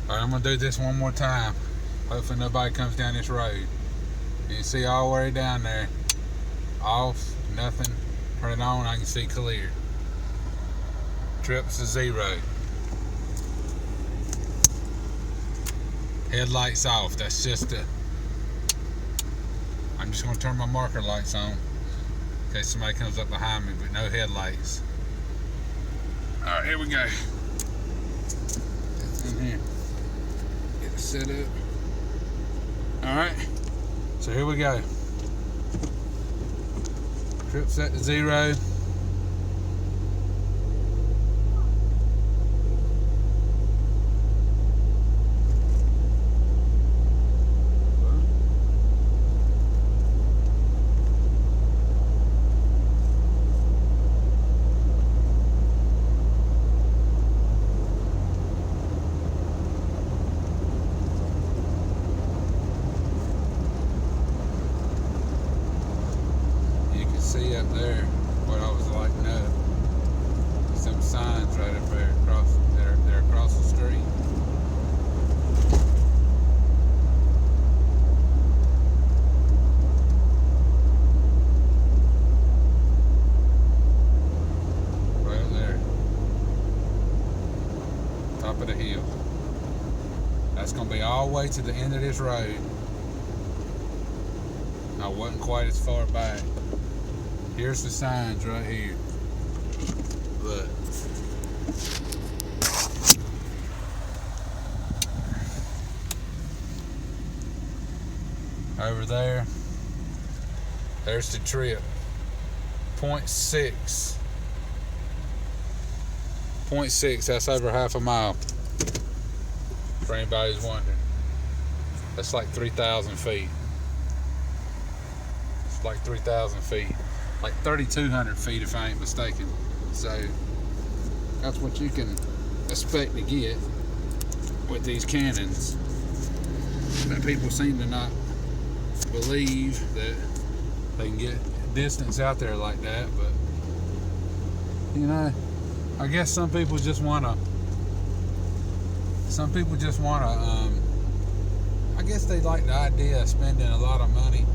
Alright, I'm gonna do this one more time. Hopefully nobody comes down this road. You can see all the way down there. Off, nothing. Turn it on, I can see clear. Trips to 0. Headlights off. That's just a... I'm just gonna turn my marker lights on in case somebody comes up behind me, but no headlights. Alright, here we go. In here. Get it set up. Alright. So here we go. Trip set to 0. See up there what I was lighting up. Some signs right up there across there across the street. Right up there. Top of the hill. That's gonna be all the way to the end of this road. I wasn't quite as far back. Here's the signs right here. Look. Over there. There's the trip. 0.6. 0.6, that's over half a mile. For anybody's wondering. That's like 3,000 feet. It's like 3,000 feet. Like 3,200 feet if I ain't mistaken. So that's what you can expect to get with these cannons. But people seem to not believe that they can get distance out there like that. But you know, I guess some people just wanna I guess they like the idea of spending a lot of money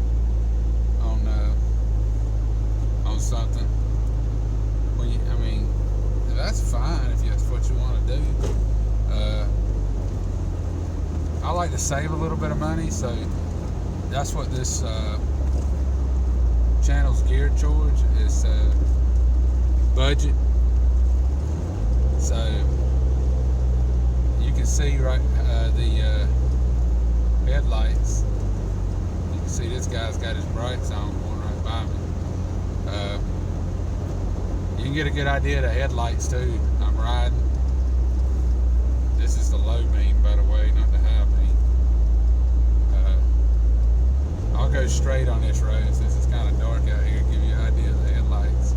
on something. Well, I mean, that's fine if that's what you want to do. I like to save a little bit of money, so that's what this channel's geared towards, is budget. So you can see right the headlights. You can see this guy's got his brights on going right by me. You can get a good idea of the headlights too. I'm riding. This is the low beam, by the way, not the high beam. I'll go straight on this road since it's kind of dark out here. Give you an idea of the headlights.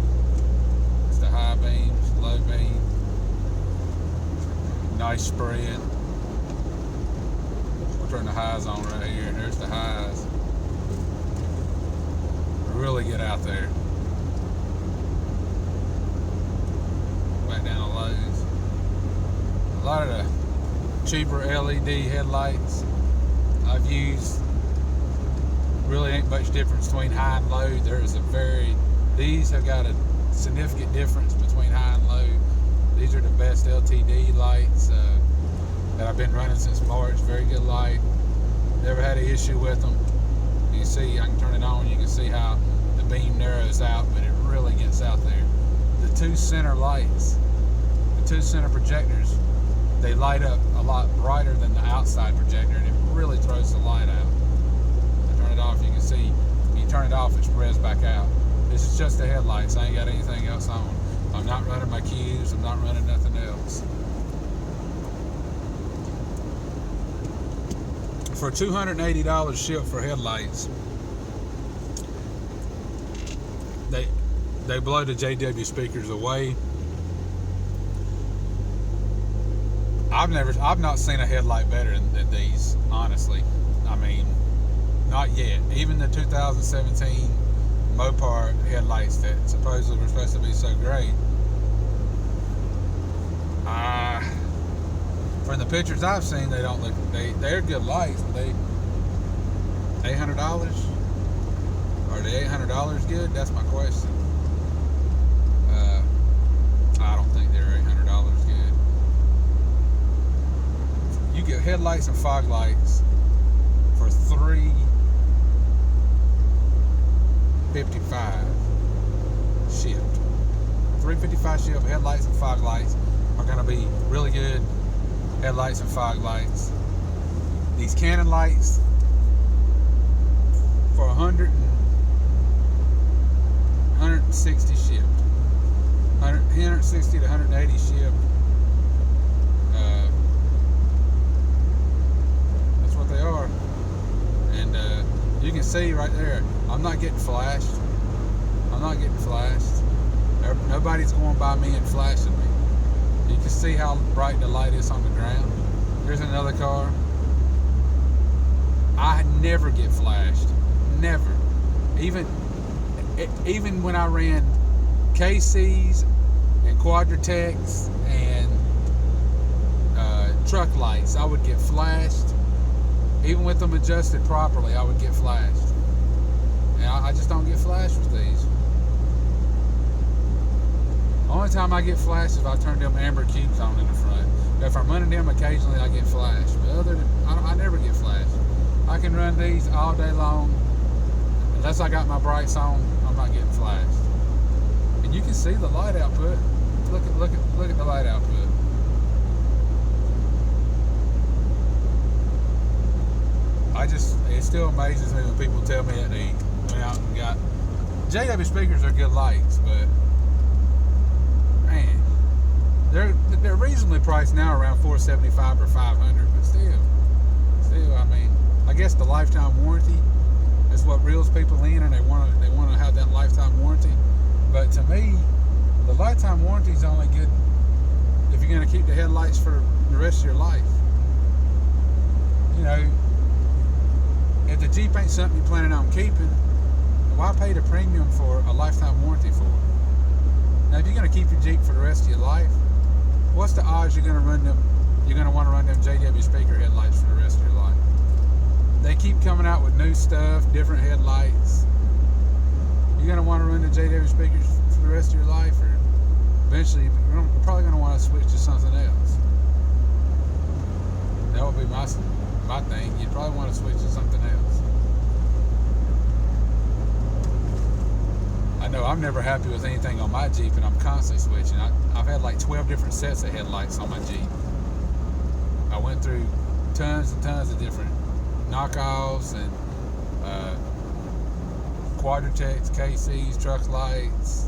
It's the high beams, low beam. Nice spread. We'll turn the highs on right here. There's the highs. Really get out there. Back down to lows. A lot of the cheaper LED headlights I've used, really ain't much difference between high and low. These have got a significant difference between high and low. These are the best LTD lights that I've been running since March. Very good light. Never had an issue with them. You can see, I can turn it on, you can see how the beam narrows out, but it really gets out there. The two center lights, the two center projectors, they light up a lot brighter than the outside projector, and it really throws the light out. I turn it off, you can see, when you turn it off, it spreads back out. This is just the headlights. I ain't got anything else on. I'm not running my cues. I'm not running nothing else. For $280 shipped for headlights, they blow the JW speakers away. I've not seen a headlight better than these, honestly. I mean, not yet. Even the 2017 Mopar headlights that supposedly were supposed to be so great, from the pictures I've seen, they don't look. They're good lights, but they $800. Are the $800 good? That's my question. I don't think they're $800 good. You get headlights and fog lights for $355 shipped. $355 shipped. Headlights and fog lights are going to be really good. Headlights and fog lights. These Canon lights for 160 shipped. 160 to 180 shipped. That's what they are. And you can see right there, I'm not getting flashed. Nobody's going by me and flashing me. You can see how bright the light is on the ground. Here's another car. I never get flashed. Never. Even when I ran KCs and Quadratechs and truck lights, I would get flashed. Even with them adjusted properly, I would get flashed. And I just don't get flashed with these. Only time I get flashed is if I turn them amber cubes on in the front. If I'm running them, occasionally I get flashed. But other than, I never get flashed. I can run these all day long. Unless I got my brights on, I'm not getting flashed. And you can see the light output. Look at the light output. It still amazes me when people tell me that they went out and got JW speakers are good lights, but man, they're reasonably priced now, around $475 or $500, but still, I mean, I guess the lifetime warranty is what reels people in, and they want to have that lifetime warranty. But to me, the lifetime warranty is only good if you're going to keep the headlights for the rest of your life. You know, if the Jeep ain't something you're planning on keeping, why pay the premium for a lifetime warranty for it? Now, if you're going to keep your Jeep for the rest of your life, what's the odds you're going to want to run them JW speaker headlights for the rest of your life? They keep coming out with new stuff, different headlights. You're going to want to run the JW speakers for the rest of your life, or eventually you're probably going to want to switch to something else. That would be my thing. You'd probably want to switch to something else. I know I'm never happy with anything on my Jeep, and I'm constantly switching. I've had like 12 different sets of headlights on my Jeep. I went through tons and tons of different knockoffs and Quadratechs, KCs, truck lights.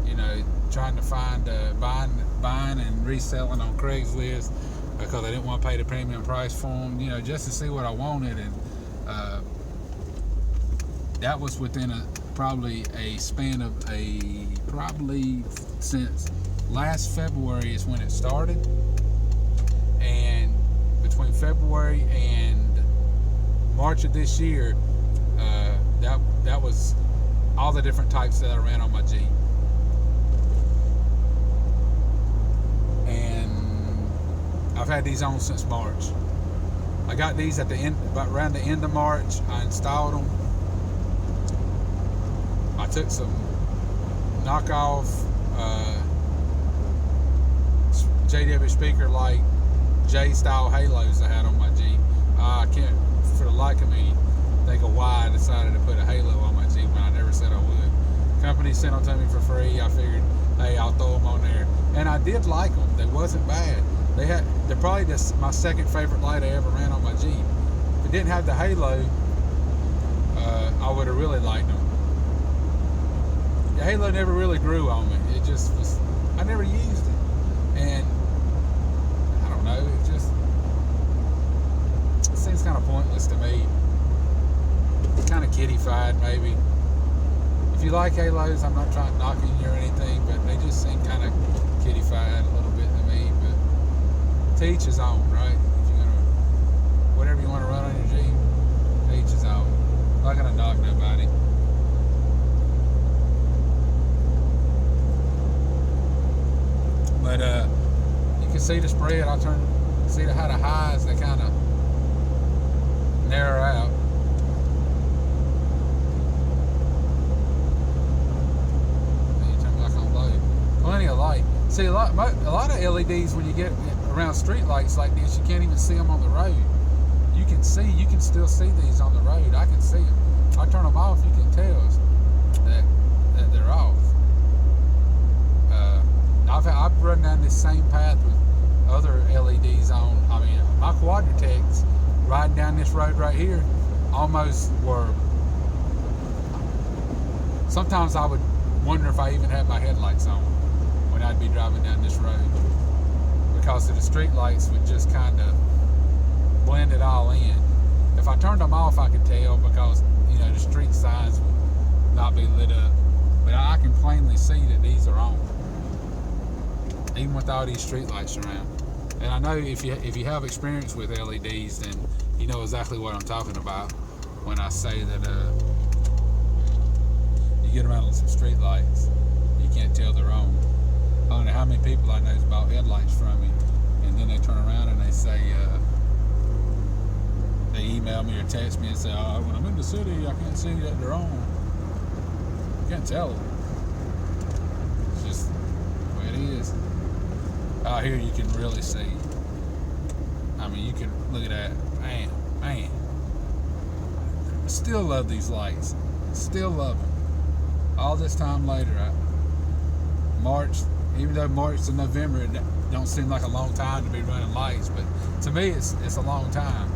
You know, trying to find buying and reselling on Craigslist because I didn't want to pay the premium price for them. You know, just to see what I wanted, and that was within probably a span of since last February is when it started, and between February and March of this year, that was all the different types that I ran on my Jeep. And I've had these on since March. I got these around the end of March. I installed them. I took some knockoff JW speaker like J-style halos I had on my Jeep. I can't, for the life of me, think of why I decided to put a halo on my Jeep when I never said I would. Company sent them to me for free. I figured, hey, I'll throw them on there. And I did like them. They wasn't bad. They're probably my second favorite light I ever ran on my Jeep. If it didn't have the halo, I would have really liked them. The halo never really grew on me. It just was, I never used it. And I don't know, it seems kind of pointless to me. Kind of kiddified, maybe. If you like halos, I'm not trying to knock you or anything, but they just seem kind of kiddified a little bit to me. But to each his own, right? If you're gonna, whatever you want to run on your Jeep, to each his own. I'm not gonna knock nobody. But you can see the spread. I'll turn See how the highs, they kind of narrow out. And you turn back on low. Plenty of light. See, a lot of LEDs, when you get around street lights like this, you can't even see them on the road. You can still see these on the road. I can see them. I turn them off, you can tell that they're off. I've run down this same path with other LEDs on. I mean, my Quadratechs riding down this road right here almost were. Sometimes I would wonder if I even had my headlights on when I'd be driving down this road, because of the street lights would just kind of blend it all in. If I turned them off, I could tell, because the street signs would not be lit up. But I can plainly see that these are on, even with all these street lights around. And I know if you have experience with LEDs, then you know exactly what I'm talking about when I say that you get around some street lights, you can't tell they're on. I don't know how many people I know has bought headlights from me, and then they turn around and they say, they email me or text me and say, oh, when I'm in the city, I can't see that they're on. You can't tell them. It's just the way it is. Out here you can really see. I mean, you can look at that. Man. Still love these lights. Still love them. All this time later, March, even though March to November, it don't seem like a long time to be running lights, but to me, it's a long time.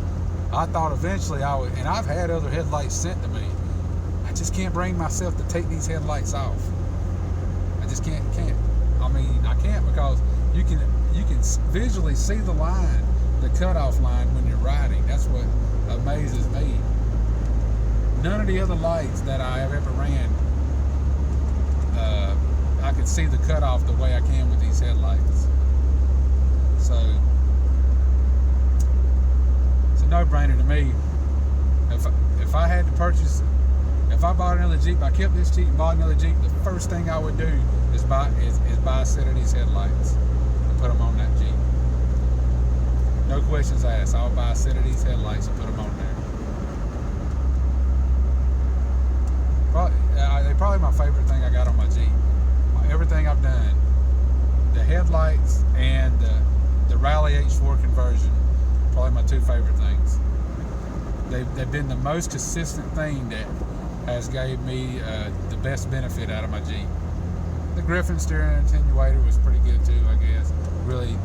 I thought eventually I would, and I've had other headlights sent to me. I just can't bring myself to take these headlights off. I just can't. I mean, I can't, because you can visually see the line, the cutoff line, when you're riding. That's what amazes me. None of the other lights that I have ever ran, I could see the cutoff the way I can with these headlights. So it's a no-brainer to me. If I had to purchase, if I bought another Jeep, I kept this Jeep and bought another Jeep, the first thing I would do is buy a set of these headlights and put them on that Jeep. No questions asked. I would buy a set of these headlights and put them on there. They're probably my favorite thing I got on my Jeep. Everything I've done, the headlights and the Rally H4 conversion, probably my two favorite things. They've been the most consistent thing that has gave me the best benefit out of my Jeep. The Griffin steering attenuator was pretty good too, I guess. Really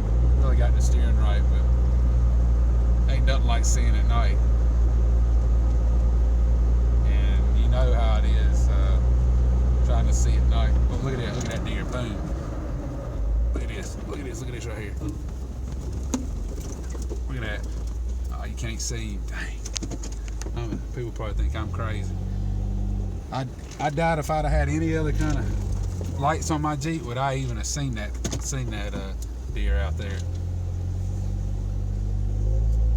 got the steering right, but ain't nothing like seeing at night. And you know how it is trying to see at night. But look at that deer, boom. Look at this right here. Look at that. Oh, you can't see him, dang. People probably think I'm crazy. I doubt if I'd have had any other kind of lights on my Jeep would I even have seen that deer out there.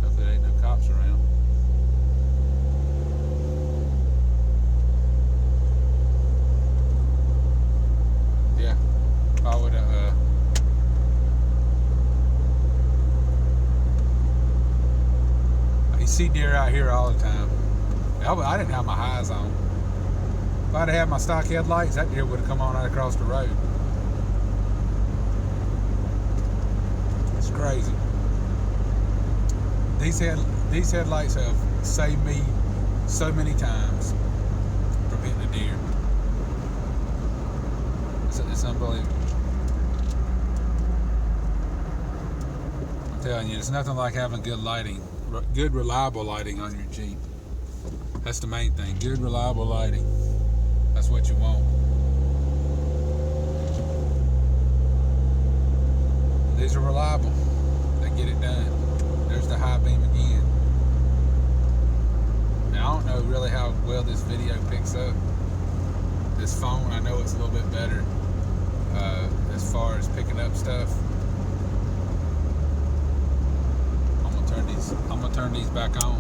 Hopefully there ain't no cops around. Yeah, I would have. You see deer out here all the time. I didn't have my highs on. If I'd have had my stock headlights, that deer would have come on right across the road. It's crazy. These headlights have saved me so many times from hitting a deer. It's unbelievable. I'm telling you, it's nothing like having good lighting, good reliable lighting on your Jeep. That's the main thing. Good reliable lighting. That's what you want. These are reliable. They get it done. There's the high beam again. Now I don't know really how well this video picks up. This phone, I know it's a little bit better as far as picking up stuff. I'm gonna turn these back on.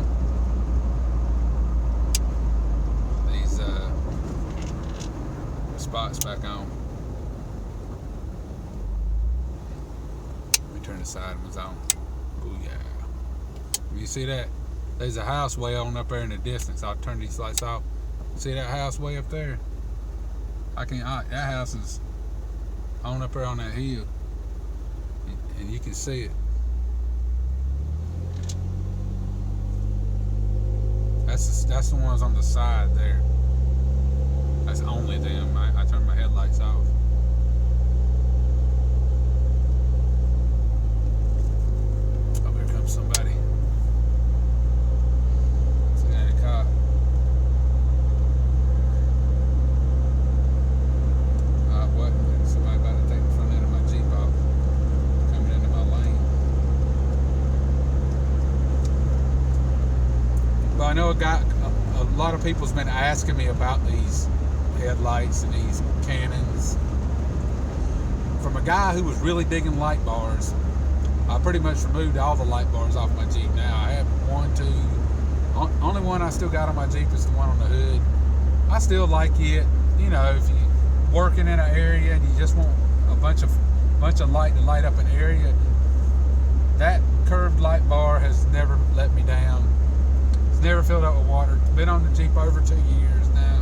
These spots back on. Let me turn the side ones on. Ooh, yeah. You see that? There's a house way on up there in the distance. I'll turn these lights off. See that house way up there? That house is on up there on that hill, and you can see it. That's the ones on the side there. That's only them. I turned my headlights off. Oh, here comes somebody. See that cop. What? Somebody about to take the front end of my Jeep off, coming into my lane. But I know a lot of people's been asking me about these headlights and these cannons. From a guy who was really digging light bars, I pretty much removed all the light bars off my Jeep now. I have one, two. Only one I still got on my Jeep is the one on the hood. I still like it. You know, if you're working in an area and you just want a bunch of light to light up an area, that curved light bar has never let me down. It's never filled up with water. Been on the Jeep over 2 years now.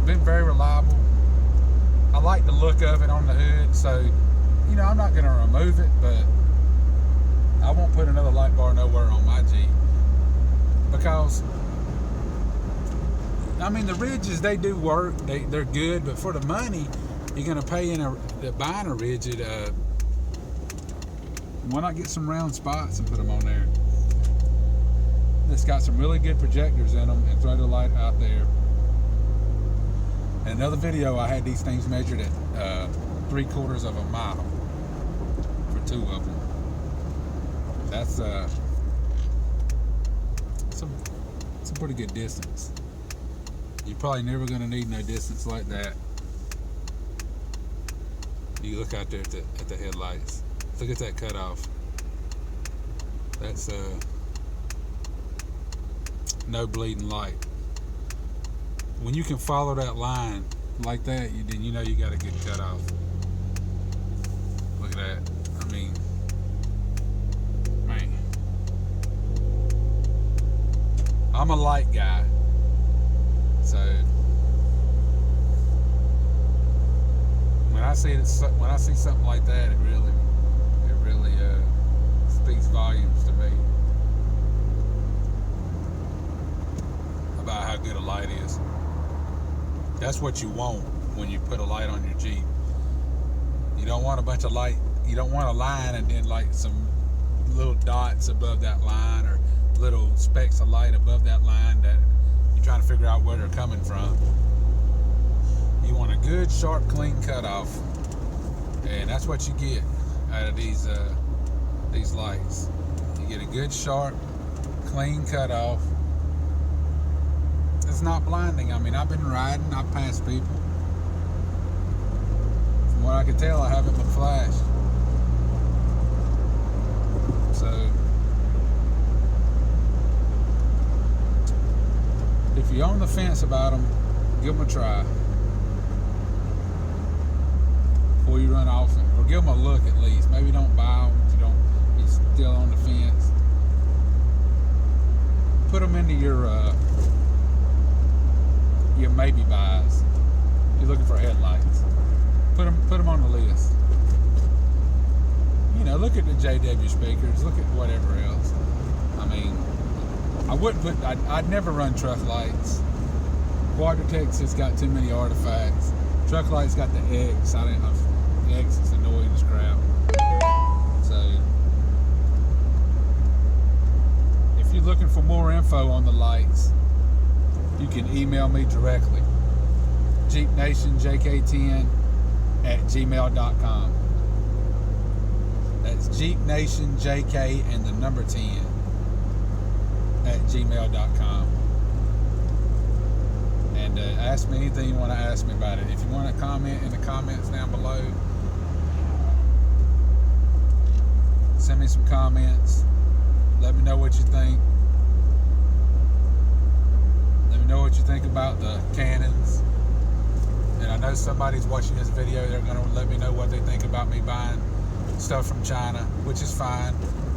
Been very reliable. I like the look of it on the hood, so you know I'm not going to remove it, but I won't put another light bar nowhere on my Jeep, because I mean the ridges, they do work, they're good, but for the money you're going to pay buying a rigid, why not get some round spots and put them on there? It's got some really good projectors in them and throw the light out there. In another video, I had these things measured at 3/4 of a mile for 2 of them. That's it's a pretty good distance. You're probably never going to need no distance like that. You look out there at the headlights. Look at that cutoff. That's no bleeding light. When you can follow that line like that, then you know you got a good cutoff. Look at that. I mean, man, I'm a light guy, so when I see something like that, it really speaks volumes to me about how good a light is. That's what you want when you put a light on your Jeep. You don't want a bunch of light. You don't want a line and then like some little dots above that line or little specks of light above that line that you're trying to figure out where they're coming from. You want a good, sharp, clean cutoff, and that's what you get out of these lights. You get a good, sharp, clean cutoff. It's not blinding. I mean, I've been riding, I've passed people. From what I can tell, I haven't been flashed. So, if you're on the fence about them, give them a try before you run off, or give them a look at least. Maybe don't buy them if you're still on the fence. Put them into your maybe buys. You're looking for headlights. Put them on the list. You know, look at the JW speakers. Look at whatever else. I mean, I'd never run truck lights. Quadratec's has got too many artifacts. Truck lights got the X. The X is annoying as crap. So, if you're looking for more info on the lights, you can email me directly. jeepnationjk10@gmail.com. That's jeepnationjk and the number 10@gmail.com. And ask me anything you want to ask me about it. If you want to comment in the comments down below, send me some comments. Let me know what you think. Know what you think about the cannons. And I know somebody's watching this video. They're going to let me know what they think about me buying stuff from China, which is fine.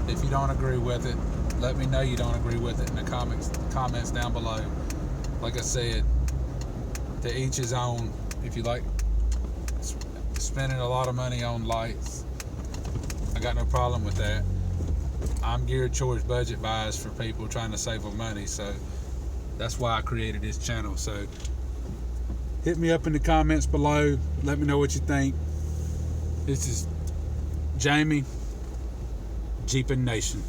If you don't agree with it, let me know you don't agree with it in the comments down below. Like I said, to each his own. If you like spending a lot of money on lights, I got no problem with that. I'm geared towards budget buys for people trying to save on money, so that's why I created this channel. So hit me up in the comments below. Let me know what you think. This is Jamie, Jeepin' Nation.